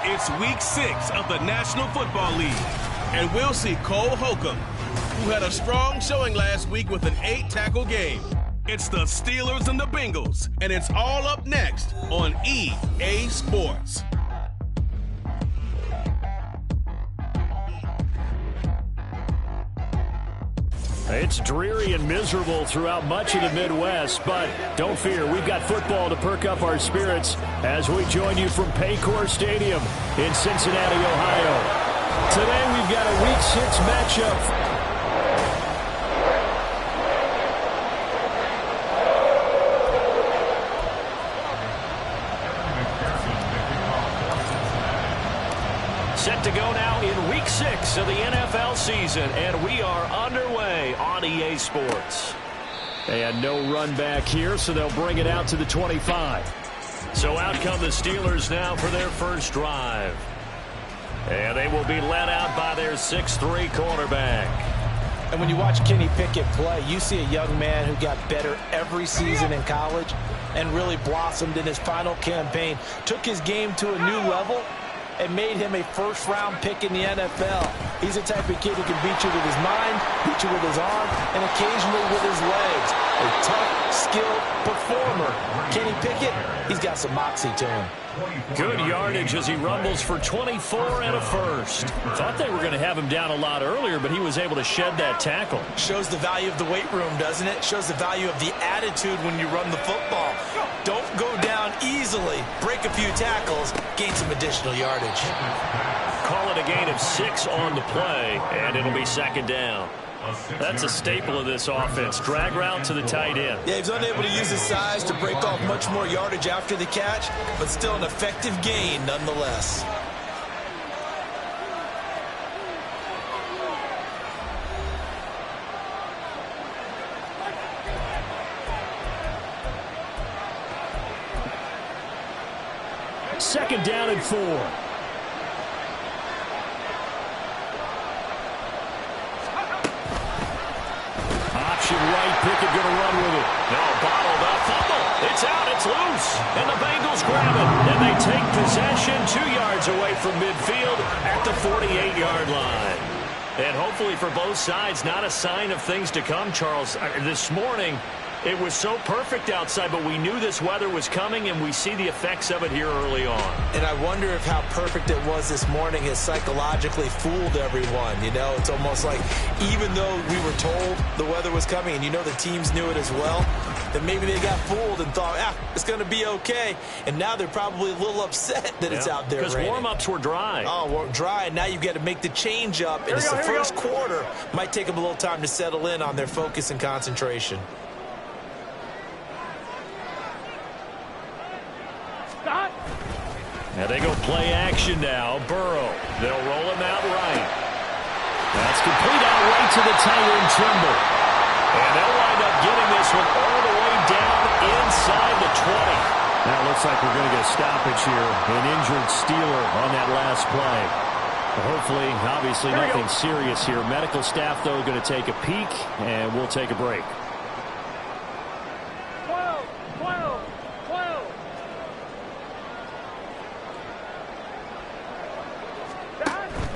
It's Week 6 of the National Football League, and we'll see Cole Holcomb, who had a strong showing last week with an 8-tackle game. It's the Steelers and the Bengals, and it's all up next on EA Sports. It's dreary and miserable throughout much of the Midwest, but don't fear, we've got football to perk up our spirits as we join you from Paycor Stadium in Cincinnati, Ohio. Today we've got a Week 6 matchup. Set to go now in Week 6 of the NFL season, and we are underway on EA Sports. And no run back here, so they'll bring it out to the 25. So out come the Steelers now for their first drive. And they will be led out by their 6'3" quarterback. And when you watch Kenny Pickett play, you see a young man who got better every season in college and really blossomed in his final campaign, took his game to a new level, and made him a first-round pick in the NFL. He's the type of kid who can beat you with his mind, beat you with his arm, and occasionally with his legs. A tough, skilled performer. Kenny Pickett, he's got some moxie to him. Good yardage as he rumbles for 24 and a first. Thought they were going to have him down a lot earlier, but he was able to shed that tackle. Shows the value of the weight room, doesn't it? Shows the value of the attitude when you run the football. Don't go down easily. Break a few tackles, gain some additional yardage. Call it a gain of 6 on the play, and it'll be second down. That's a staple of this offense. Drag route to the tight end. Yeah, he's unable to use his size to break off much more yardage after the catch, but still an effective gain nonetheless. Second down and 4. Option right, Pickett going to run with it. No, bottled up, fumble. It's out, it's loose. And the Bengals grab it. And they take possession 2 yards away from midfield at the 48-yard line. And hopefully for both sides, not a sign of things to come, Charles. This morning, it was so perfect outside, but we knew this weather was coming, and we see the effects of it here early on. And I wonder if how perfect it was this morning has psychologically fooled everyone. You know, it's almost like even though we were told the weather was coming, and you know the teams knew it as well, then maybe they got fooled and thought, it's going to be okay. And now they're probably a little upset that it's out there raining. Because warm-ups were dry. Oh, well, dry, and now you've got to make the change up. And it's the first quarter. Might take them a little time to settle in on their focus and concentration. Now they go play action now. Burrow. They'll roll him out right. That's complete out right to the tight end Trimble. And they'll wind up getting this one all the way down inside the 20. Now it looks like we're going to get a stoppage here. An injured Steeler on that last play. But hopefully, obviously nothing serious here. Medical staff, though, going to take a peek, and we'll take a break.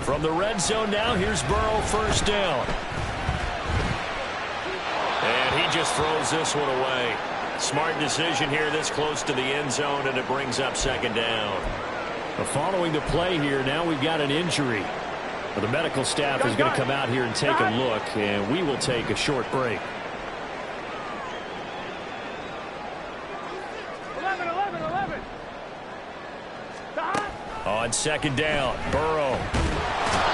From the red zone now, here's Burrow, first down. And he just throws this one away. Smart decision here this close to the end zone, and it brings up second down. Following the play here, now we've got an injury. Well, the medical staff is going to come out here and take a look, and we will take a short break. 11. On second down, Burrow.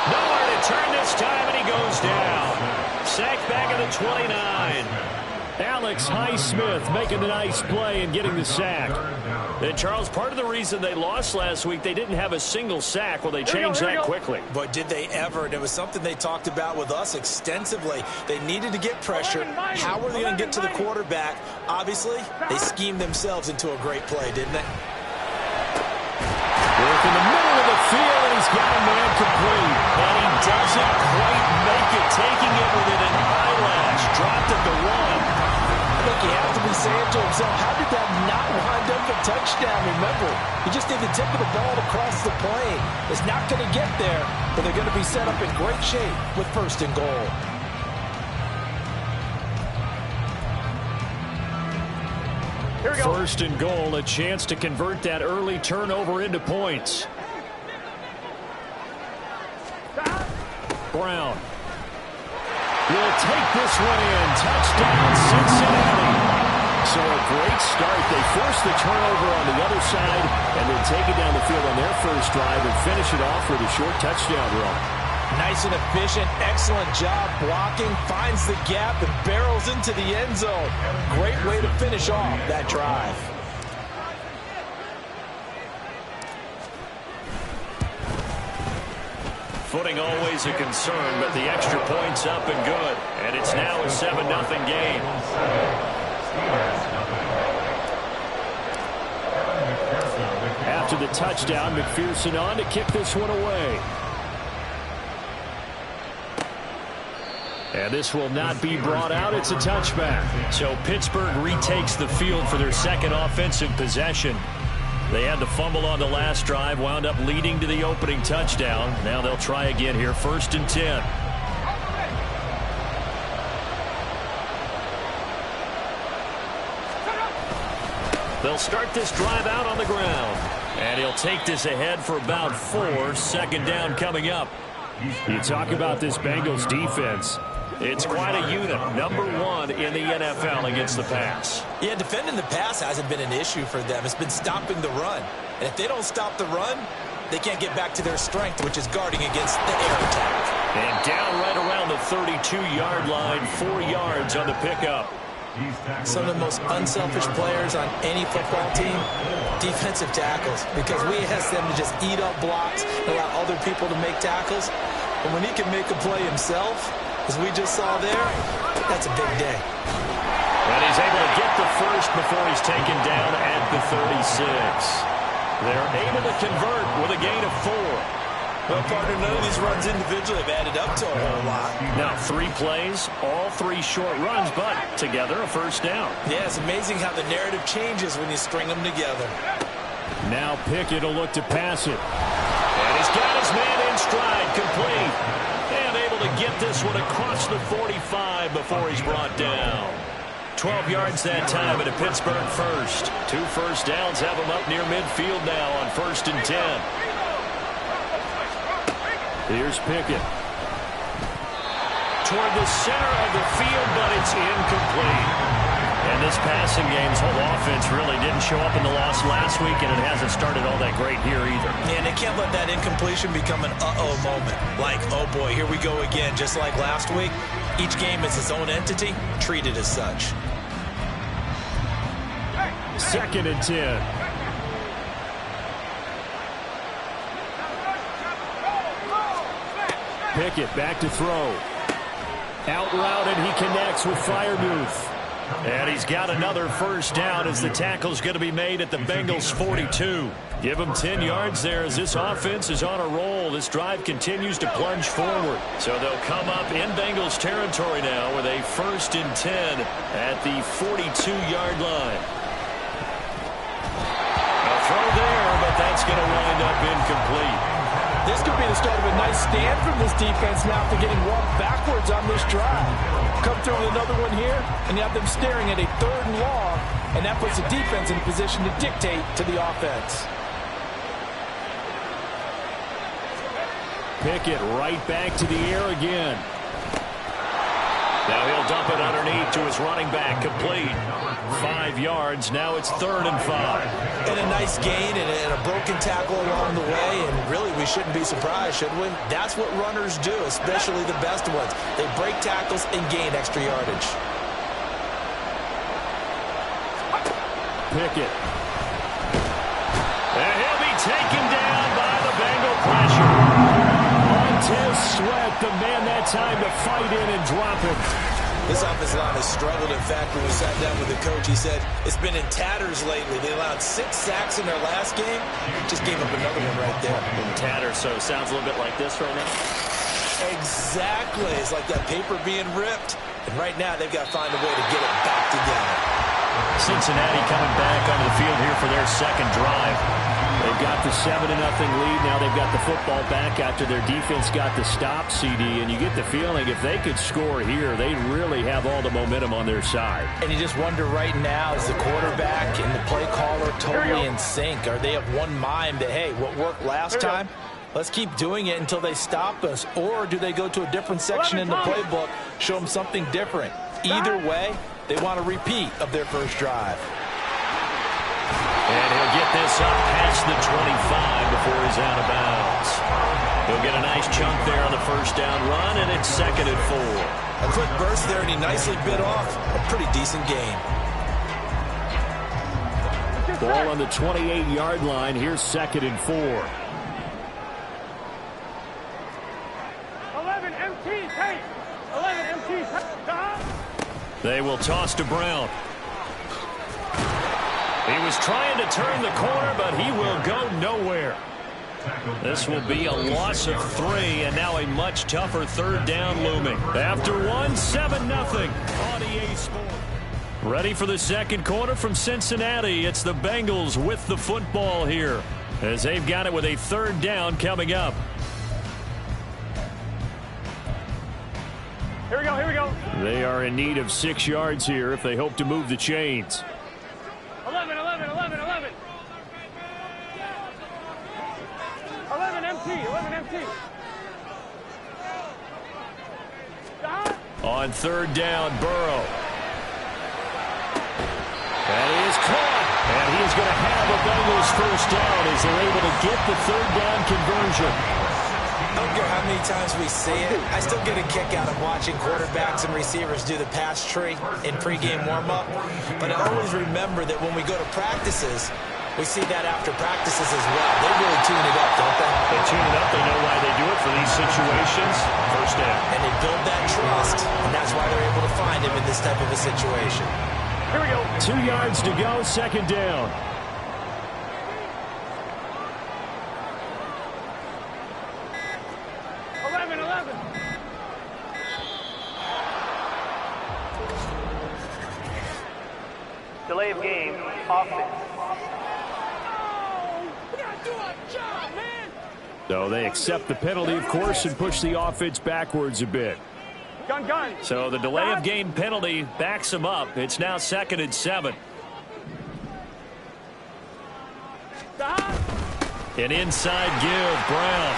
Nowhere to turn this time, and he goes down. Sacked back at the 29. Alex Highsmith making the nice play and getting the sack. And Charles, part of the reason they lost last week, they didn't have a single sack. Well, they changed that quickly. But did they ever? And it was something they talked about with us extensively. They needed to get pressure. How were they going to get to the quarterback? Obviously, they schemed themselves into a great play, didn't they? Work in the middle of the field, and he's got a man complete. And he doesn't quite make it, taking it within an eyelash. Dropped at the 1. think he has to be saying to himself, how did that not wind up a touchdown? Remember, you just need the tip of the ball to cross the plane. It's not going to get there, but they're going to be set up in great shape with 1st and goal. Here we go. 1st and goal, a chance to convert that early turnover into points. Brown will take this one in. Touchdown, Cincinnati. So a great start. They force the turnover on the other side and then take it down the field on their first drive and finish it off with a short touchdown run. Nice and efficient, excellent job blocking, finds the gap and barrels into the end zone. Great way to finish off that drive. Footing always a concern, but the extra point's up and good. And it's now a 7-0 game. After the touchdown, McPherson on to kick this one away. And this will not be brought out. It's a touchback. So Pittsburgh retakes the field for their second offensive possession. They had the fumble on the last drive, wound up leading to the opening touchdown. Now they'll try again here, 1st and 10. They'll start this drive out on the ground. And he'll take this ahead for about 4. 2nd down coming up. You talk about this Bengals defense. It's quite a unit. #1 in the NFL against the pass. Yeah, defending the pass hasn't been an issue for them. It's been stopping the run. And if they don't stop the run, they can't get back to their strength, which is guarding against the air attack. And down right around the 32-yard line, 4 yards on the pickup. Some of the most unselfish players on any football team, defensive tackles, because we ask them to just eat up blocks and allow other people to make tackles. And when he can make a play himself, as we just saw there, that's a big day. And he's able to get the first before he's taken down at the 36. They're able to convert with a gain of 4. Well, partner, none of these runs individually have added up to a whole lot. Now 3 plays, all 3 short runs, but together a 1st down. Yeah, it's amazing how the narrative changes when you string them together. Now Pickett will look to pass it. And he's got his man in stride, complete. And able to get this one across the 45 before he's brought down. 12 yards that time at a Pittsburgh first. 2 first downs have him up near midfield now on 1st and 10. Here's Pickett. Toward the center of the field, but it's incomplete. And this passing game's whole offense really didn't show up in the loss last week, and it hasn't started all that great here either. Yeah, and they can't let that incompletion become an uh-oh moment. Like, oh boy, here we go again, just like last week. Each game is its own entity, treated as such. 2nd and 10. Pickett back to throw. Out route, and he connects with Freiermuth. And he's got another 1st down as the tackle's going to be made at the Bengals 42. Give him 10 yards there as this offense is on a roll. This drive continues to plunge forward. So they'll come up in Bengals territory now with a 1st and 10 at the 42-yard line. A throw there, but that's going to wind up incomplete. This could be the start of a nice stand from this defense now after getting walked backwards on this drive. Come through with another one here, and you have them staring at a 3rd and long, and that puts the defense in position to dictate to the offense. Pickett right back to the air again. Now he'll dump it underneath to his running back, complete. 5 yards, now it's 3rd and 5. And a nice gain and a broken tackle along the way, and really we shouldn't be surprised, should we? That's what runners do, especially the best ones. They break tackles and gain extra yardage. Pickett. And he'll be taken down by the Bengal pressure. Montez Sweat, the man that time to fight in and drop him. This offensive line has struggled. In fact, when we sat down with the coach, he said it's been in tatters lately. They allowed 6 sacks in their last game. Just gave up another one right there. In tatters, so it sounds a little bit like this right now. Exactly. It's like that paper being ripped. And right now, they've got to find a way to get it back together. Cincinnati coming back onto the field here for their second drive. They've got the 7-0 lead. Now they've got the football back after their defense got the stop, CD. And you get the feeling if they could score here, they really have all the momentum on their side. And you just wonder right now, is the quarterback and the play caller totally in sync? Are they of one mind that, hey, what worked last time, let's keep doing it until they stop us? Or do they go to a different section in the playbook, show them something different? Either way, they want a repeat of their first drive. And he'll get this up past the 25 before he's out of bounds. He'll get a nice chunk there on the first down run, and it's 2nd and 4. A quick burst there, and he nicely bit off a pretty decent gain. Ball on the 28-yard line. Here's 2nd and 4. 11 MT, take. 11 MT, take. They will toss to Brown. He was trying to turn the corner, but he will go nowhere. This will be a loss of 3, and now a much tougher third down looming. After 7-0 on EA Sports. Ready for the second quarter from Cincinnati. It's the Bengals with the football here, as they've got it with a third down coming up. Here we go, here we go. They are in need of 6 yards here if they hope to move the chains. 11, 11, 11, 11. 11 MT, 11 MT. On third down, Burrow. And he is caught. And he is going to have a Bengals first down as they're able to get the third down conversion. I don't care how many times we see it, I still get a kick out of watching quarterbacks and receivers do the pass tree in pregame warm-up. But I always remember that when we go to practices, we see that after practices as well. They really tune it up, don't they? They tune it up. They know why they do it for these situations. First down. And they build that trust, and that's why they're able to find him in this type of a situation. Here we go. 2 yards to go, second down. Delay of game, offense. So they accept the penalty, of course, and push the offense backwards a bit. Gun. So the delay of game penalty backs them up. It's now 2nd and 7. An inside give, Brown.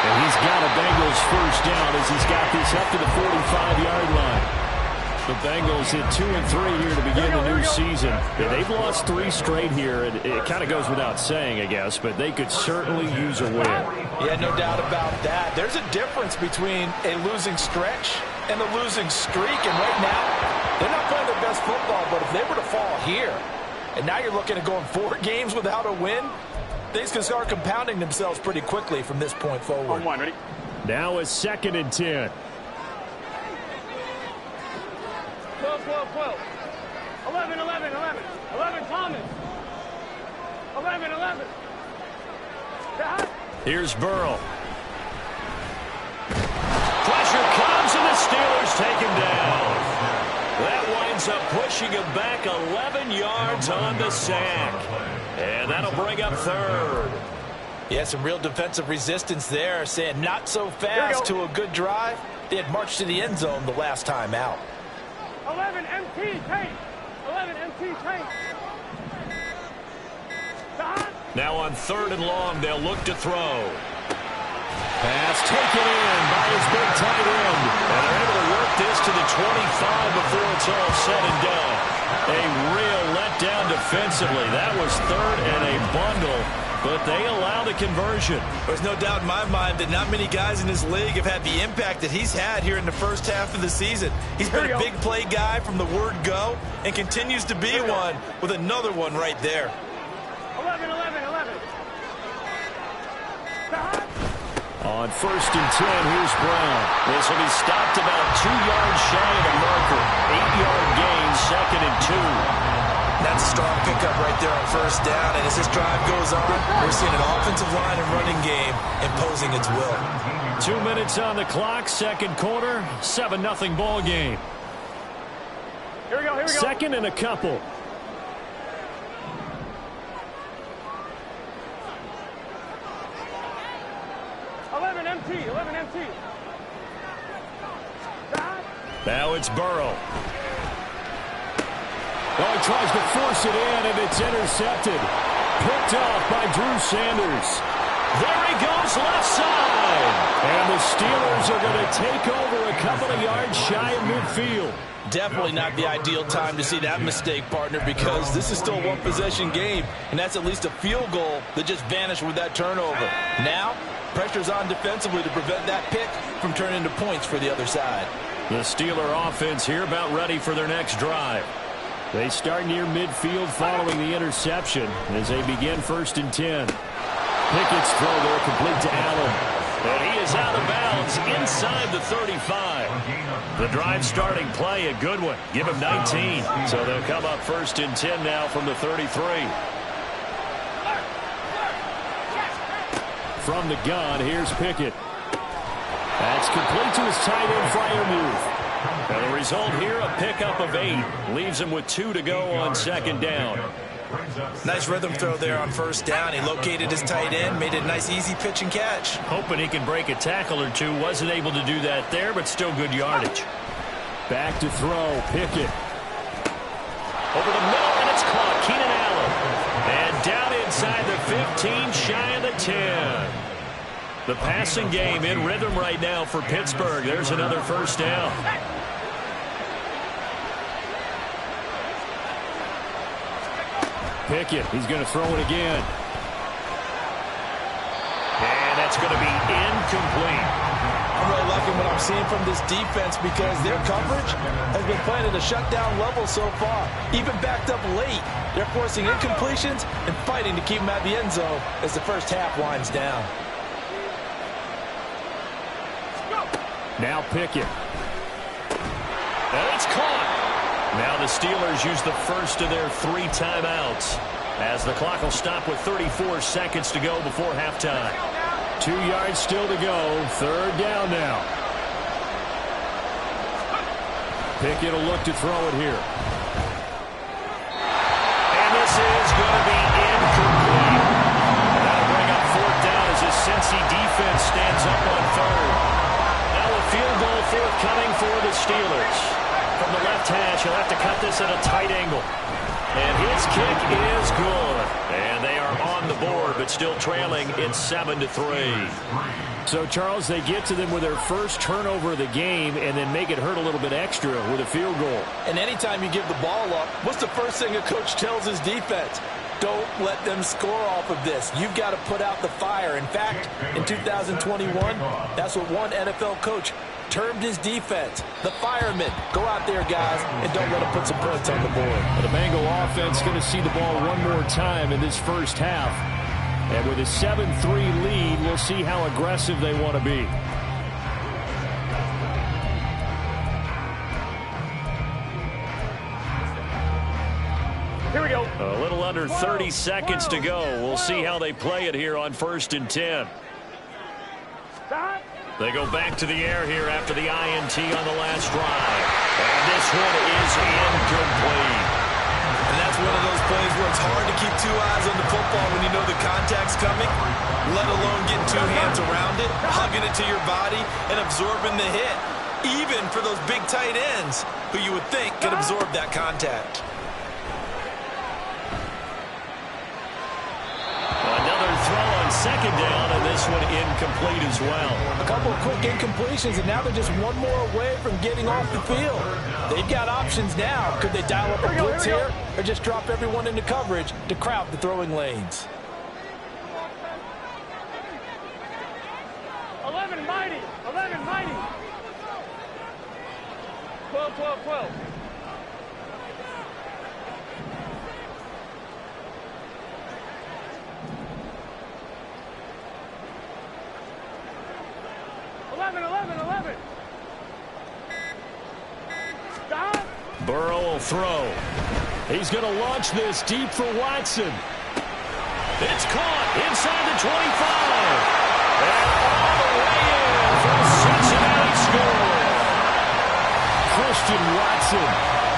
And he's got a Bengals first down as he's got this up to the 45-yard line. The Bengals hit 2 and 3 here to begin the new season. Yeah, they've lost 3 straight here. It kind of goes without saying, I guess, but they could certainly use a win. Yeah, no doubt about that. There's a difference between a losing stretch and a losing streak, and right now, they're not playing their best football, but if they were to fall here, and now you're looking at going 4 games without a win, things can start compounding themselves pretty quickly from this point forward. On 1, ready? Now it's 2nd and 10. 12. 11 Thomas. 11. Here's Burrow. Pressure comes, and the Steelers take him down. That winds up pushing him back 11 yards on the sack. And that'll bring up third. Yeah, some real defensive resistance there, saying not so fast to a good drive. They had marched to the end zone the last time out. 11 MT, take. 11 MT, take. Now on third and long, they'll look to throw. Pass taken in by his big tight end. And they're able to work this to the 25 before it's all said and done. A real letdown defensively. That was third and a bundle, but they allow the conversion. There's no doubt in my mind that not many guys in this league have had the impact that he's had here in the first half of the season. He's been a big play guy from the word go and continues to be one with another one right there. 11. On first and 10, here's Brown. This will be stopped about 2 yards shy of the marker. 8-yard gain, 2nd and 2. That's a strong pickup right there on first down. And as this drive goes on, we're seeing an offensive line and running game imposing its will. 2 minutes on the clock, second quarter, 7-0 ball game. Here we go, here we go. Second and a couple. Now it's Burrow. Oh, he tries to force it in, and it's intercepted. Picked off by Drew Sanders. There he goes, left side. And the Steelers are going to take over a couple of yards shy of midfield. Definitely not the ideal time to see that mistake, partner, because this is still a one-possession game, and that's at least a field goal that just vanished with that turnover. Now, pressure's on defensively to prevent that pick from turning into points for the other side. The Steeler offense here about ready for their next drive. They start near midfield following the interception as they begin 1st and 10. Pickett's throw there complete to Allen. And he is out of bounds inside the 35. The drive starting play, a good one. Give him 19. So they'll come up 1st and 10 now from the 33. From the gun, here's Pickett. That's complete to his tight end, Freiermuth. And the result here, a pickup of 8. Leaves him with 2 to go on 2nd down. Nice rhythm throw there on 1st down. He located his tight end, made it a nice easy pitch and catch. Hoping he can break a tackle or two. Wasn't able to do that there, but still good yardage. Back to throw, Pickett. Over the middle, and it's caught. Keenan Allen. And down inside the 15, shy of the 10. The passing game in rhythm right now for Pittsburgh. There's another 1st down. Pickett, he's going to throw it again. And that's going to be incomplete. I'm really liking what I'm seeing from this defense because their coverage has been playing at a shutdown level so far. Even backed up late, they're forcing incompletions and fighting to keep them at the end zone as the first half winds down. Now Pickett. And it's caught. Now the Steelers use the first of their 3 timeouts as the clock will stop with 34 seconds to go before halftime. 2 yards still to go. 3rd down now. Pickett will look to throw it here. And this is going to be incomplete. That'll bring up 4th down as this Cincy defense stands up on 3rd. Now a field goal forthcoming for the Steelers. From the left hash, he'll have to cut this at a tight angle. And his kick is good. And they are on the board, but still trailing. It's 7-3. So, Charles, they get to them with their first turnover of the game and then make it hurt a little bit extra with a field goal. And anytime you give the ball up, what's the first thing a coach tells his defense? Don't let them score off of this. You've got to put out the fire. In fact, in 2021, that's what one NFL coach termed his defense, the firemen. Go out there, guys, and don't let them put some points on the board. Well, the Bengal offense going to see the ball one more time in this first half. And with a 7-3 lead, we'll see how aggressive they want to be. Here we go. A little under 30 seconds to go. We'll see how they play it here on 1st and 10. Stop. They go back to the air here after the INT on the last drive. And this one is incomplete. And that's one of those plays where it's hard to keep 2 eyes on the football when you know the contact's coming, let alone getting 2 hands around it, hugging it to your body, and absorbing the hit. Even for those big tight ends who you would think could absorb that contact. Another throw on 2nd down, and this one incomplete as well. A couple of quick incompletions, and now they're just one more away from getting off the field. They've got options now. Could they dial up a blitz here, or just drop everyone into coverage to crowd the throwing lanes? 11 mighty. 11 mighty. 12, 12, 12. Burrow will throw. He's going to launch this deep for Watson. It's caught inside the 25. And all the way in for the Cincinnati score. Christian Watson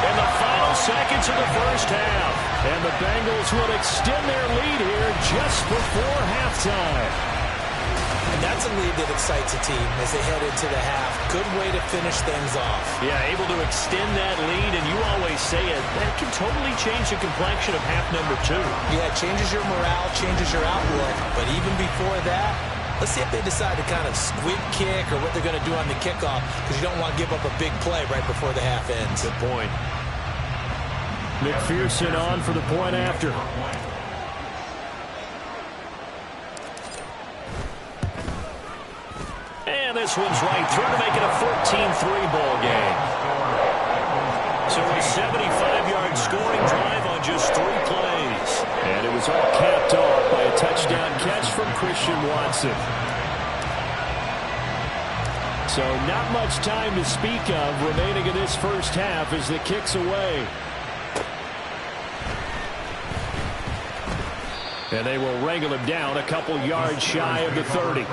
in the final seconds of the first half. And the Bengals will extend their lead here just before halftime. And that's a lead that excites a team as they head into the half. Good way to finish things off. Yeah, able to extend that lead, and you always say it, that can totally change the complexion of half number 2. Yeah, it changes your morale, changes your outlook. But even before that, let's see if they decide to kind of squib kick or what they're going to do on the kickoff, because you don't want to give up a big play right before the half ends. Good point. McPherson on for the point after. And this one's right through to make it a 14-3 ball game. So a 75-yard scoring drive on just 3 plays. And it was all capped off by a touchdown catch from Christian Watson. So not much time to speak of remaining in this first half as the kick's away. And they will wrangle him down a couple yards shy of the 30.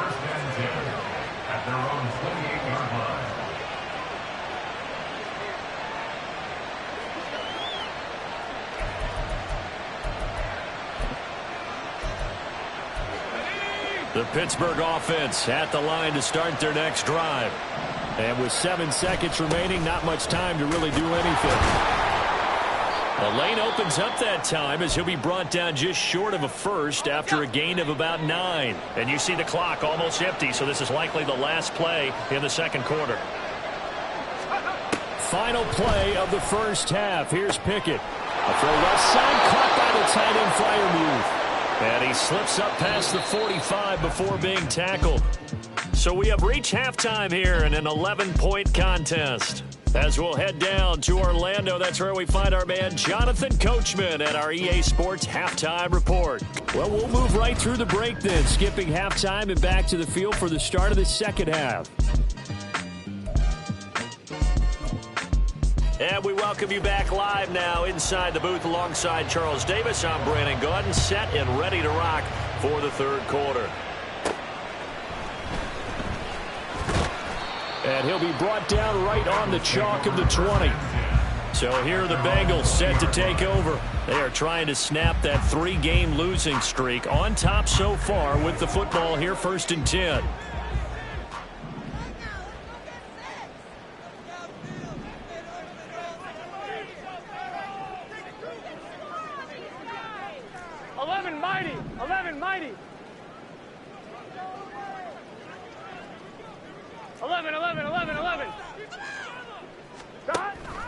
The Pittsburgh offense at the line to start their next drive. And with 7 seconds remaining, not much time to really do anything. The lane opens up that time as he'll be brought down just short of a first after a gain of about 9. And you see the clock almost empty, so this is likely the last play in the second quarter. Final play of the first half. Here's Pickett. A throw left side, caught by the tight end Freiermuth. And he slips up past the 45 before being tackled. So we have reached halftime here in an 11-point contest. As we'll head down to Orlando, that's where we find our man Jonathan Coachman at our EA Sports Halftime Report. Well, we'll move right through the break then, skipping halftime and back to the field for the start of the second half. And we welcome you back live now inside the booth alongside Charles Davis. I'm Brandon Gaudin, set and ready to rock for the third quarter. And he'll be brought down right on the chalk of the 20. So here are the Bengals set to take over. They are trying to snap that 3-game losing streak on top so far with the football here, 1st and 10.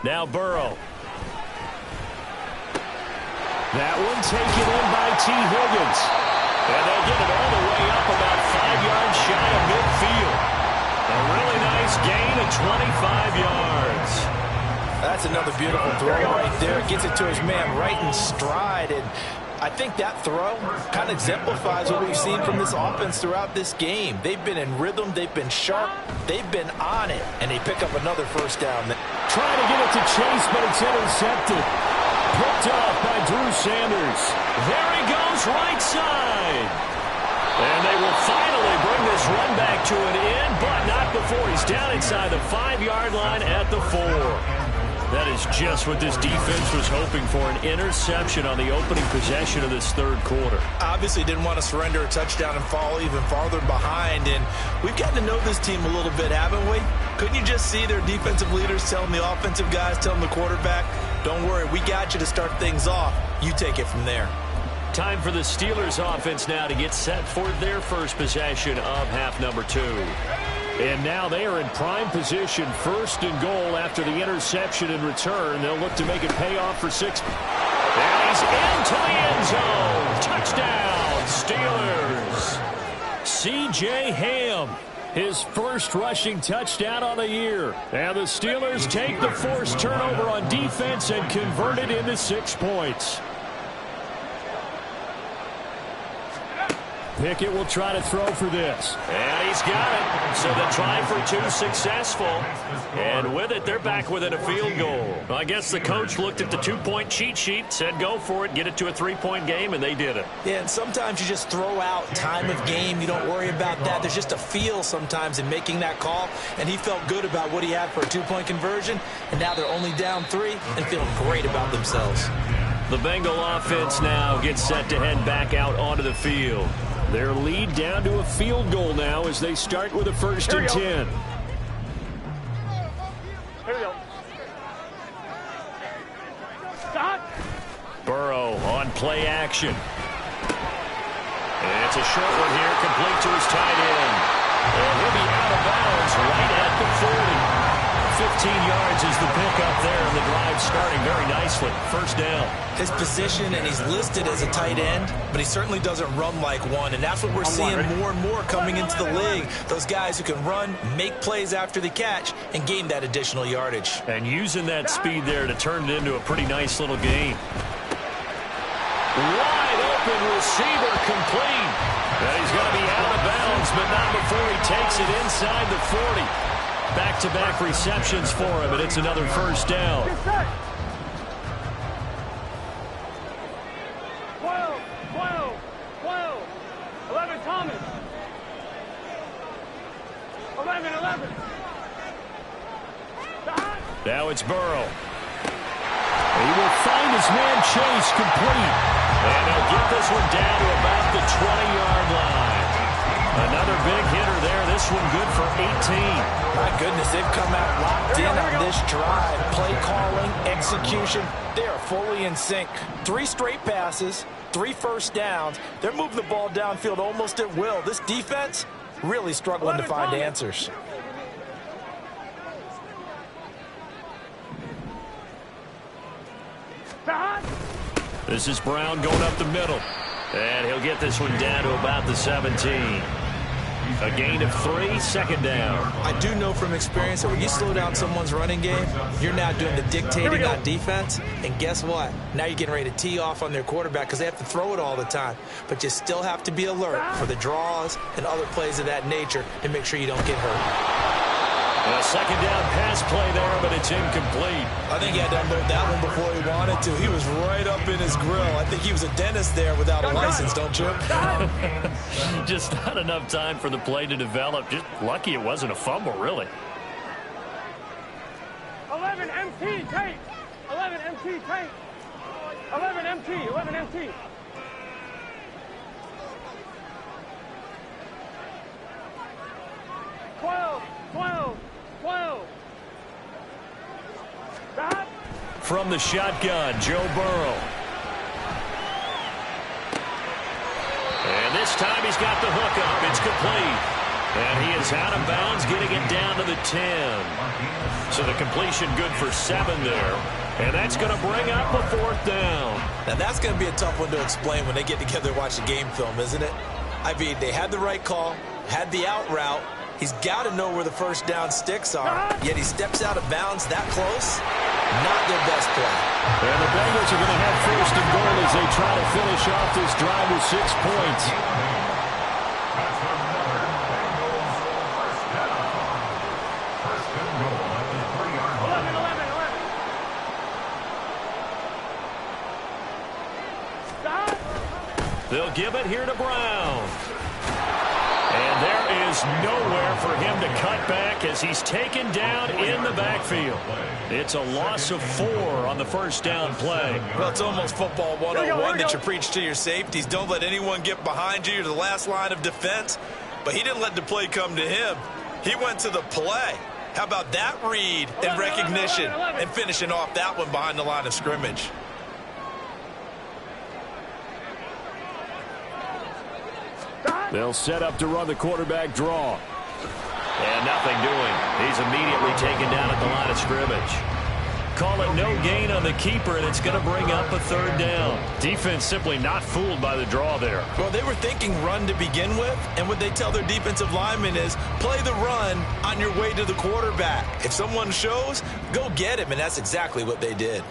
Now Burrow. That one taken in by T. Higgins. And they'll get it all the way up about 5 yards shy of midfield. A really nice gain of 25 yards. That's another beautiful throw right there. Gets it to his man right in stride. And I think that throw kind of exemplifies what we've seen from this offense throughout this game. They've been in rhythm. They've been sharp. They've been on it. And they pick up another first down. Trying to get it to Chase, but it's intercepted. Picked off by Drew Sanders. There he goes, right side. And they will finally bring this run back to an end, but not before he's down inside the 5-yard line at the 4. That is just what this defense was hoping for, an interception on the opening possession of this third quarter. Obviously didn't want to surrender a touchdown and fall even farther behind, and we've gotten to know this team a little bit, haven't we? Couldn't you just see their defensive leaders telling the offensive guys, telling the quarterback, don't worry, we got you to start things off. You take it from there. Time for the Steelers offense now to get set for their first possession of half number 2. And now they are in prime position, 1st and goal after the interception and return. They'll look to make it pay off for 6. And he's into the end zone. Touchdown, Steelers. C.J. Ham, his first rushing touchdown on the year. And the Steelers take the forced turnover on defense and convert it into 6 points. Pickett will try to throw for this. And he's got it. So the try for two successful. And with it, they're back within a field goal. Well, I guess the coach looked at the two-point cheat sheet, said go for it, get it to a three-point game, and they did it. Yeah, and sometimes you just throw out time of game. You don't worry about that. There's just a feel sometimes in making that call, and he felt good about what he had for a two-point conversion, and now they're only down 3 and feeling great about themselves. The Bengal offense now gets set to head back out onto the field. Their lead down to a field goal now as they start with a 1st and 10. Here we go. Stop. Burrow on play action. And it's a short one here, complete to his tight end. And he'll be out of bounds right at the 40. 15 yards is the pickup there, and the drive starting very nicely. 1st down. His position, and he's listed as a tight end, but he certainly doesn't run like one, and that's what we're seeing more and more coming into the league. Those guys who can run, make plays after the catch, and gain that additional yardage. And using that speed there to turn it into a pretty nice little gain. Wide open receiver complete. And he's going to be out of bounds, but not before he takes it inside the 40. Back-to-back receptions for him, and it's another 1st down. 12, 12, 12. 11, Thomas. 11, 11. Stop. Now it's Burrow. He will find his man Chase complete. And they'll get this one down to about the 20-yard line. Another big hitter there. This one good for 18. My goodness, they've come out locked in on this drive. Play calling, execution, they are fully in sync. 3 straight passes, 3 first downs. They're moving the ball downfield almost at will. This defense really struggling to find answers. Stop. This is Brown going up the middle. And he'll get this one down to about the 17. A gain of 3, 2nd down. I do know from experience that when you slow down someone's running game, you're now doing the dictating on defense. And guess what? Now you're getting ready to tee off on their quarterback because they have to throw it all the time. But you still have to be alert for the draws and other plays of that nature to make sure you don't get hurt. A 2nd down pass play there, but it's incomplete. I think he had to unload that one before he wanted to. He was right up in his grill. I think he was a dentist there without a license, don't you? Just not enough time for the play to develop. Just lucky it wasn't a fumble, really. 11, MT, tape. 11, MT, tape. 11, MT, 11, MT. Twelve. Stop. From the shotgun, Joe Burrow. And this time he's got the hook up. It's complete. And he is out of bounds, getting it down to the 10. So the completion good for 7 there. And that's going to bring up a 4th down. Now that's going to be a tough one to explain when they get together and watch the game film, isn't it? I mean, they had the right call, had the out route. He's got to know where the 1st down sticks are, yet he steps out of bounds that close. Not their best play. And the Bengals are going to have 1st and goal as they try to finish off this drive with 6 points. They'll give it here to Brown. And there is nowhere for him to cut back as he's taken down in the backfield. It's a loss of 4 on the 1st down play. Well, it's almost football 101 that you preach to your safeties. Don't let anyone get behind you. You're the last line of defense. But he didn't let the play come to him. He went to the play. How about that read and recognition and finishing off that one behind the line of scrimmage? They'll set up to run the quarterback draw. And nothing doing. He's immediately taken down at the line of scrimmage. Call it no gain on the keeper, and it's going to bring up a 3rd down. Defense simply not fooled by the draw there. Well, they were thinking run to begin with, and what they tell their defensive linemen is play the run on your way to the quarterback. If someone shows, go get him, and that's exactly what they did.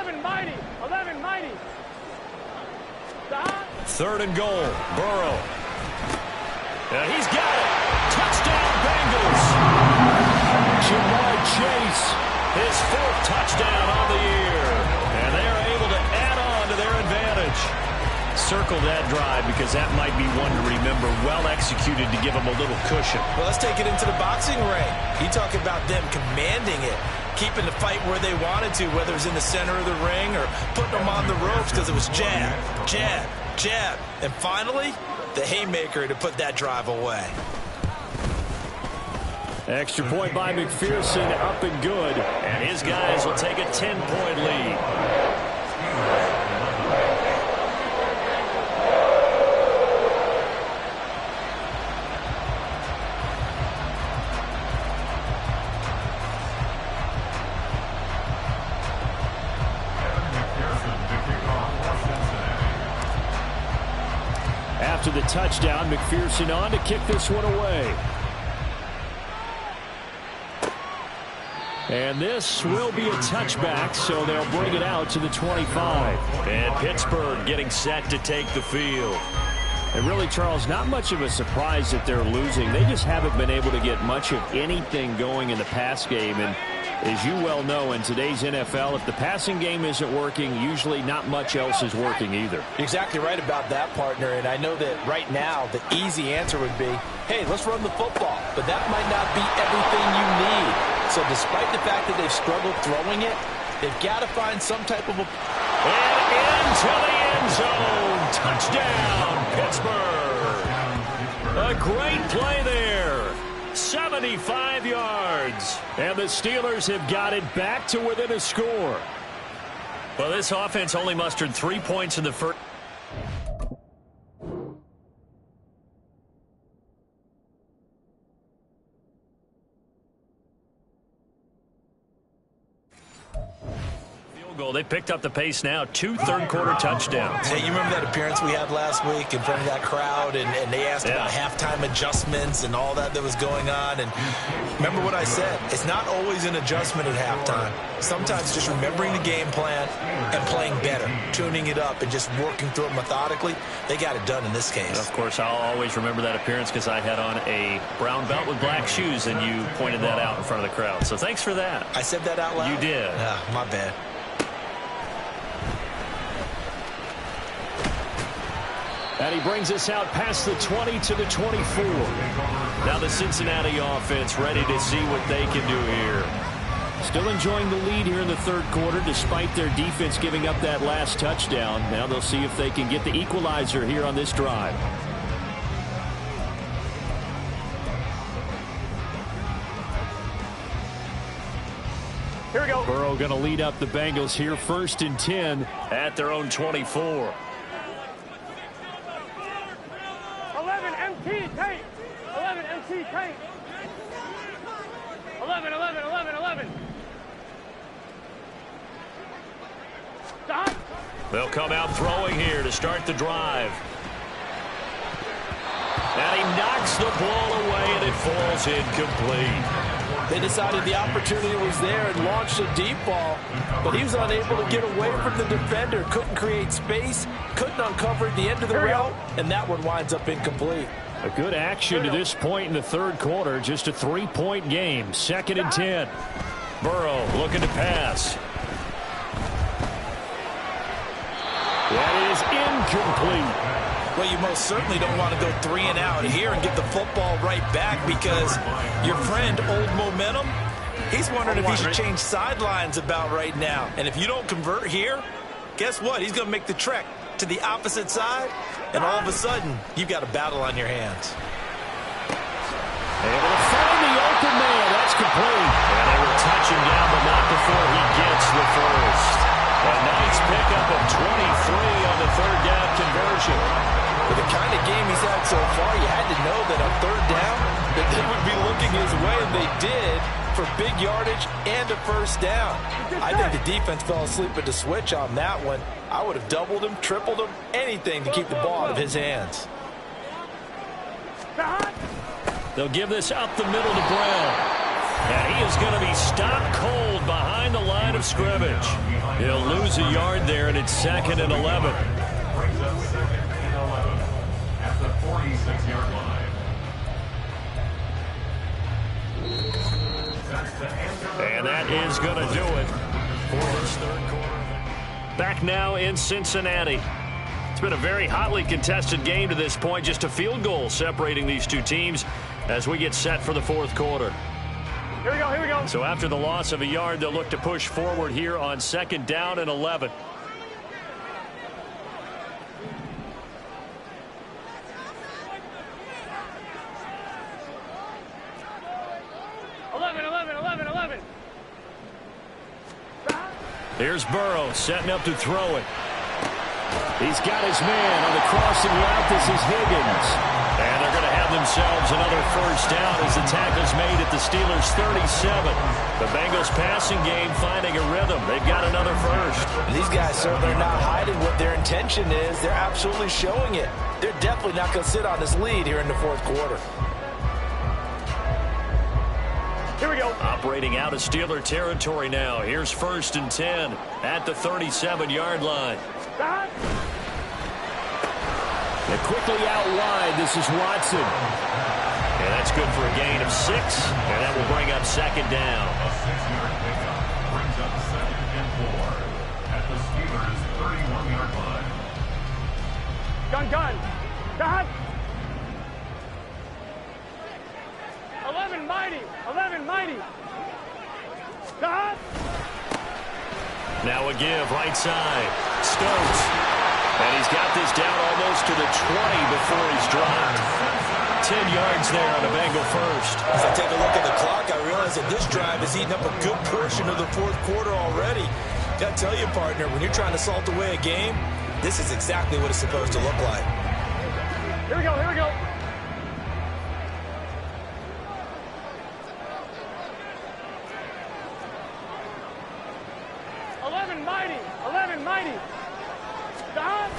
11 mighty. 11 mighty. Stop. 3rd and goal. Burrow. And he's got it. Touchdown, Bengals. Jamar Chase, his 4th touchdown on the year. And they are able to add on to their advantage. Circle that drive because that might be one to remember. Well executed to give them a little cushion. Well, let's take it into the boxing ring. You talk about them commanding it, keeping the fight where they wanted to, whether it was in the center of the ring or putting them on the ropes because it was jab, jab, jab. And finally, the haymaker to put that drive away. Extra point by McPherson, up and good. And his guys will take a 10-point lead. After the touchdown, McPherson on to kick this one away. And this will be a touchback, so they'll bring it out to the 25. And Pittsburgh getting set to take the field. And really, Charles, not much of a surprise that they're losing. They just haven't been able to get much of anything going in the pass game. And as you well know, in today's NFL, if the passing game isn't working, usually not much else is working either. You're exactly right about that, partner. And I know that right now the easy answer would be, hey, let's run the football. But that might not be everything you need. So despite the fact that they've struggled throwing it, they've got to find some type of a... And into the end zone. Touchdown, Pittsburgh. A great play there. 75 yards. And the Steelers have got it back to within a score. Well, this offense only mustered 3 points in the first. They picked up the pace now. 2 third-quarter touchdowns. Hey, you remember that appearance we had last week in front of that crowd, and they asked about halftime adjustments and all that was going on. And remember what I said. It's not always an adjustment at halftime. Sometimes just remembering the game plan and playing better, tuning it up and just working through it methodically. They got it done in this case. And of course, I'll always remember that appearance because I had on a brown belt with black shoes, and you pointed that out in front of the crowd. So thanks for that. I said that out loud? You did. My bad. And he brings us out past the 20 to the 24. Now the Cincinnati offense ready to see what they can do here. Still enjoying the lead here in the 3rd quarter despite their defense giving up that last touchdown. Now they'll see if they can get the equalizer here on this drive. Here we go. Burrow going to lead up the Bengals here, 1st and 10 at their own 24. 11 MT tape. 11 MT tape. 11, 11, 11, 11. Stop. They'll come out throwing here to start the drive. And he knocks the ball away, and it falls incomplete. They decided the opportunity was there and launched a deep ball, but he was unable to get away from the defender, couldn't create space, couldn't uncover the end of the route, and that one winds up incomplete. A good action to this point in the 3rd quarter, just a 3-point game, 2nd and 10. Burrow looking to pass. That is incomplete. Well, you most certainly don't want to go 3 and out here and get the football right back because your friend, Old Momentum, he's wondering if he should change sidelines about right now. And if you don't convert here, guess what? He's going to make the trek to the opposite side, and all of a sudden, you've got a battle on your hands. Able to find the open man. That's complete. And they will touch him down, but not before he gets the first. A nice pickup of 23 on the 3rd down conversion. With the kind of game he's had so far, you had to know that on 3rd down, that they would be looking his way, and they did, for big yardage and a 1st down. I think the defense fell asleep at the switch on that one. I would have doubled him, tripled him, anything to keep the ball out of his hands. They'll give this up the middle to Brown. And he is going to be stopped cold behind the line of scrimmage. He'll lose a yard there, and it's 2nd and 11. Brings up 2nd and 11 at the 46-yard line. And that is going to do it for this third quarter. Back now in Cincinnati. It's been a very hotly contested game to this point. Just a field goal separating these two teams as we get set for the fourth quarter. Here we go, here we go. So after the loss of a yard, they'll look to push forward here on 2nd down and 11. Here's Burrow setting up to throw it. He's got his man on the crossing route. This is Higgins. And they're going to have themselves another first down as the tackle's made at the Steelers' 37. The Bengals passing game finding a rhythm. They've got another first. These guys certainly are not hiding what their intention is. They're absolutely showing it. They're definitely not going to sit on this lead here in the fourth quarter. Here we go. Operating out of Steeler territory now. Here's 1st and 10 at the 37-yard line. And quickly out wide, this is Watson. And that's good for a gain of 6, and that will bring up 2nd down. A 6-yard pickup brings up 2nd and 4 at the Steelers' 31-yard line. Gun. Dot. 11 mighty. Dot. Now a give, right side. Stokes. And he's got this down almost to the 20 before he's dropped. 10 yards there on a Bengal first. As I take a look at the clock, I realize that this drive has eaten up a good portion of the fourth quarter already. Got to tell you, partner, when you're trying to salt away a game, this is exactly what it's supposed to look like. Here we go. 11 mighty. Stop.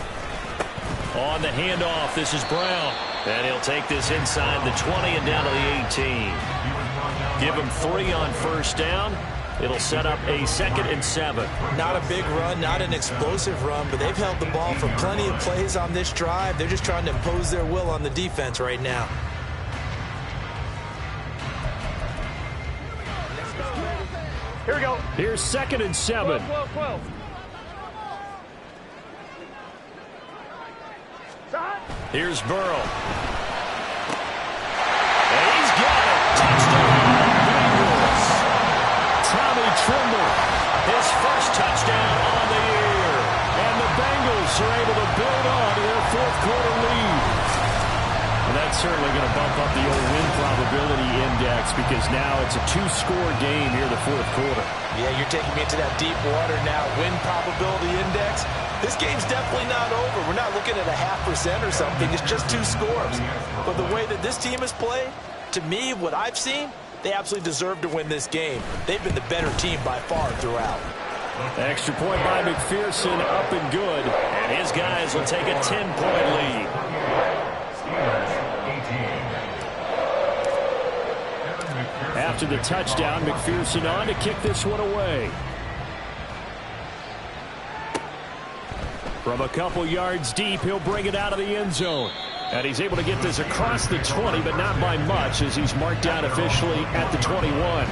On the handoff, this is Brown. And he'll take this inside the 20 and down to the 18. Give him 3 on first down. It'll set up a 2nd and 7. Not a big run, not an explosive run, but they've held the ball for plenty of plays on this drive. They're just trying to impose their will on the defense right now. Here we go. Here's 2nd and 7. 12. Stop. Here's Burrow. And he's got it. Touchdown, Bengals. Tommy Tremble, his first touchdown on the year. And the Bengals are able to build on to their fourth quarter lead. And that's certainly going to bump up the old win probability index because now it's a 2-score game here in the fourth quarter. Yeah, you're taking me into that deep water now. Win probability index. This game's definitely not over. We're not looking at a 0.5% or something. It's just 2 scores. But the way that this team has played, to me, what I've seen, they absolutely deserve to win this game. They've been the better team by far throughout. Extra point by McPherson, up and good. And his guys will take a 10-point lead. After the touchdown, McPherson on to kick this one away. From a couple yards deep, he'll bring it out of the end zone. And he's able to get this across the 20, but not by much as he's marked down officially at the 21.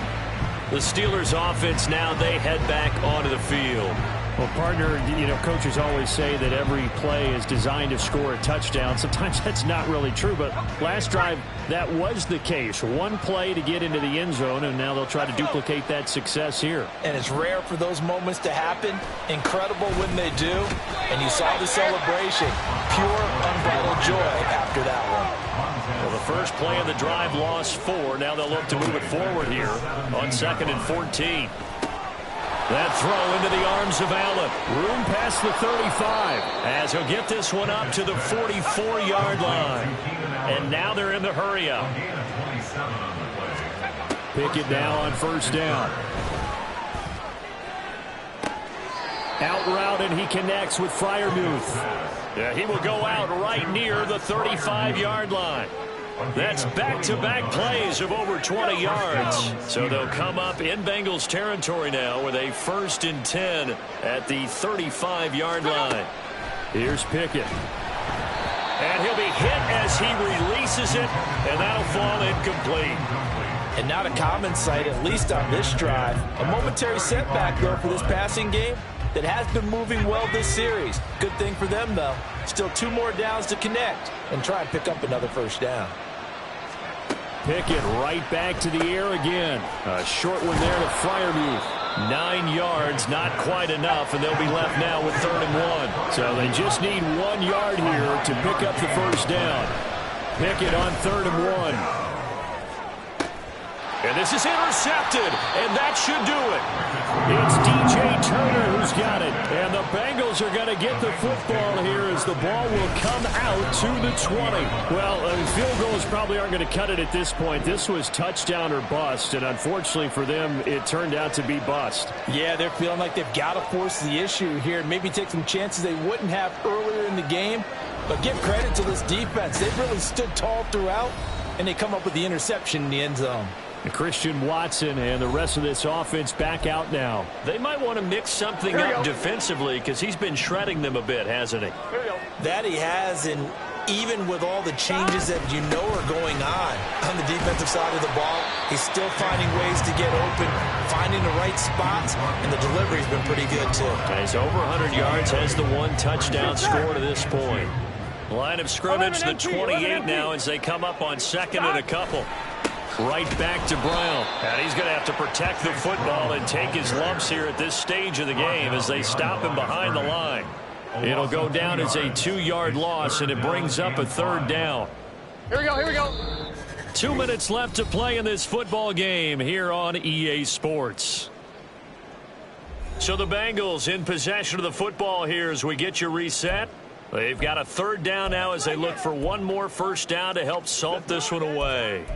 The Steelers offense now, they head back onto the field. Well, partner, you know, coaches always say that every play is designed to score a touchdown. Sometimes that's not really true, but last drive, that was the case. One play to get into the end zone, and now they'll try to duplicate that success here. And it's rare for those moments to happen. Incredible when they do. And you saw the celebration. Pure, unbridled joy after that one. Well, the first play of the drive lost 4. Now they'll look to move it forward here on 2nd and 14. That throw into the arms of Allen. Room past the 35 as he'll get this one up to the 44-yard line. And now they're in the hurry-up. Pickett now on first down. Out route, and he connects with Freiermuth. Yeah, he will go out right near the 35-yard line. That's back-to-back plays of over 20 yards. So they'll come up in Bengals territory now with a 1st and 10 at the 35-yard line. Here's Pickett. And he'll be hit as he releases it, and that'll fall incomplete. And not a common sight, at least on this drive. A momentary setback, though, for this passing game that has been moving well this series. Good thing for them, though. Still 2 more downs to connect and try and pick up another 1st down. Pickett right back to the air again. A short one there to Freiermuth. 9 yards, not quite enough, and they'll be left now with 3rd and 1. So they just need 1 yard here to pick up the 1st down. Pickett on 3rd and 1. And this is intercepted, and that should do it. It's DJ Turner who's got it. And the Bengals are going to get the football here as the ball will come out to the 20. Well, field goals probably aren't going to cut it at this point. This was touchdown or bust, and unfortunately for them, it turned out to be bust. Yeah, they're feeling like they've got to force the issue here and maybe take some chances they wouldn't have earlier in the game. But give credit to this defense. They've really stood tall throughout, and they come up with the interception in the end zone. Christian Watson and the rest of this offense back out now. They might want to mix something up defensively because he's been shredding them a bit, hasn't he? That he has, and even with all the changes that you know are going on the defensive side of the ball, he's still finding ways to get open, finding the right spots, and the delivery's been pretty good too. He's over 100 yards, has the 1 touchdown score to this point. Line of scrimmage, the 28 now as they come up on 2nd and a couple. Right back to Brown. And he's going to have to protect the football and take his lumps here at this stage of the game as they stop him behind the line. It'll go down as a 2-yard loss, and it brings up a 3rd down. Here we go, here we go. 2 minutes left to play in this football game here on EA Sports. So the Bengals in possession of the football here as we get you reset. They've got a 3rd down now as they look for 1 more 1st down to help salt this one away.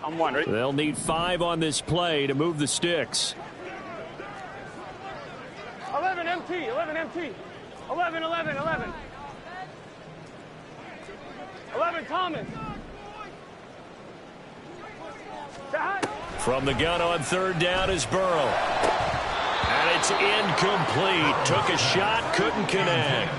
I'm 1, right? They'll need 5 on this play to move the sticks. 11 MT, 11 MT. 11, 11, 11. 11 Thomas. From the gun on 3rd down is Burrow. And it's incomplete. Took a shot, couldn't connect.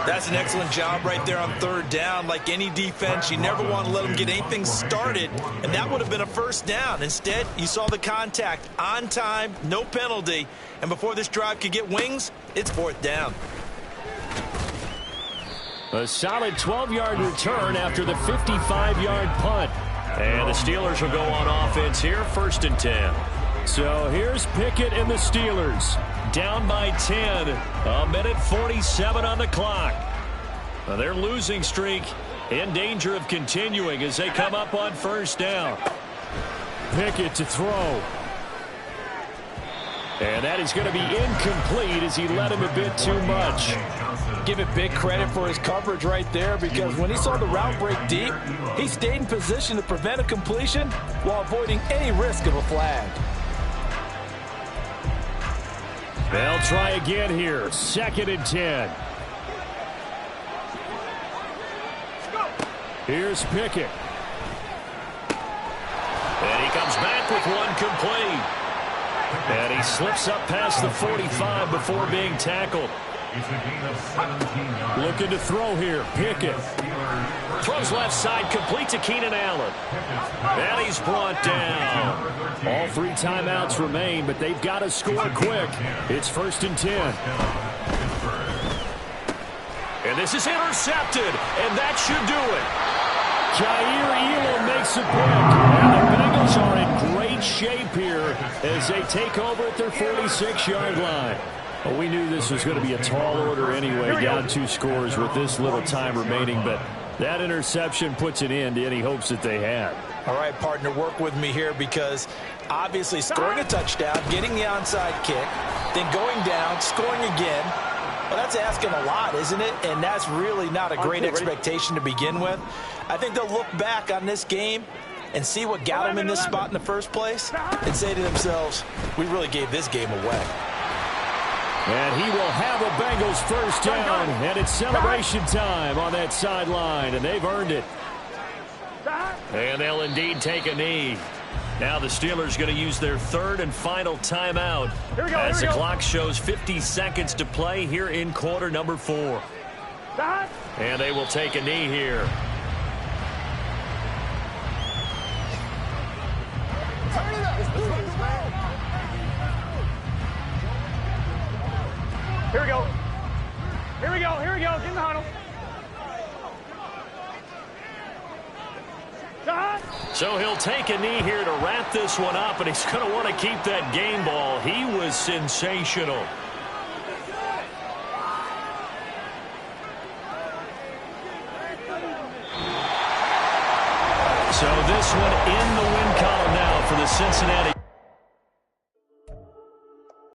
That's an excellent job right there on 3rd down. Like any defense, you never want to let them get anything started, and that would have been a 1st down. Instead, you saw the contact on time, no penalty, and before this drive could get wings, it's 4th down. A solid 12-yard return after the 55-yard punt. And the Steelers will go on offense here, 1st and 10. So here's Pickett and the Steelers. Down by 10. A minute 47 on the clock. Their losing streak in danger of continuing as they come up on 1st down. Pickett to throw. And that is going to be incomplete as he led him a bit too much. Give it big credit for his coverage right there, because when he saw the route break deep, he stayed in position to prevent a completion while avoiding any risk of a flag. They'll try again here. 2nd and 10. Here's Pickett. And he comes back with 1 complete. And he slips up past the 45 before being tackled. Looking to throw here. Pickett. Throws left side, complete to Keenan Allen. And he's brought down. All 3 timeouts remain, but they've got to score quick. It's 1st and 10. And this is intercepted, and that should do it. Jair Elam makes a pick. And the Bengals are in great shape here as they take over at their 46-yard line. Well, we knew this was going to be a tall order anyway, down 2 scores with this little time remaining, but that interception puts an end to any hopes that they had. All right, partner, work with me here, because obviously scoring a touchdown, getting the onside kick, then going down, scoring again, well, that's asking a lot, isn't it? And that's really not a great expectation to begin with. I think they'll look back on this game and see what got them in this spot in the first place and say to themselves, we really gave this game away. And he will have a Bengals first down, and it's celebration time on that sideline, and they've earned it. And they'll indeed take a knee. Now the Steelers going to use their third and final timeout as the clock shows 50 seconds to play here in quarter number 4. And they will take a knee here. Here we go. Here we go. Here we go. Get in the huddle. So he'll take a knee here to wrap this one up, and he's going to want to keep that game ball. He was sensational. So this one in the win column now for the Cincinnati.